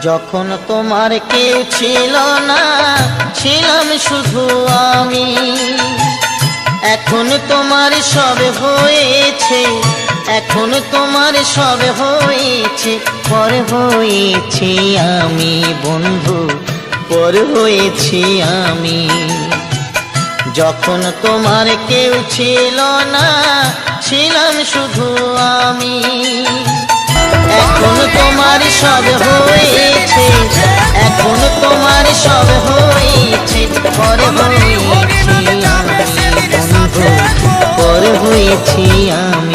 যখন তোমার কেউ ছিল না, ছিলাম শুধু আমি। এখন তোমার সব হয়েছে, এখন তোমার সব হয়েছে, পর হয়েছি আমি বন্ধু, পর হয়েছি আমি। যখন তোমার কেউ ছিল না, ছিলাম শুধু আমি। এখন তোমার সব হয়েছে, এখন তোমার সব হয়েছে, পর হয়েছি আমি বন্ধু, পর হয়েছি আমি।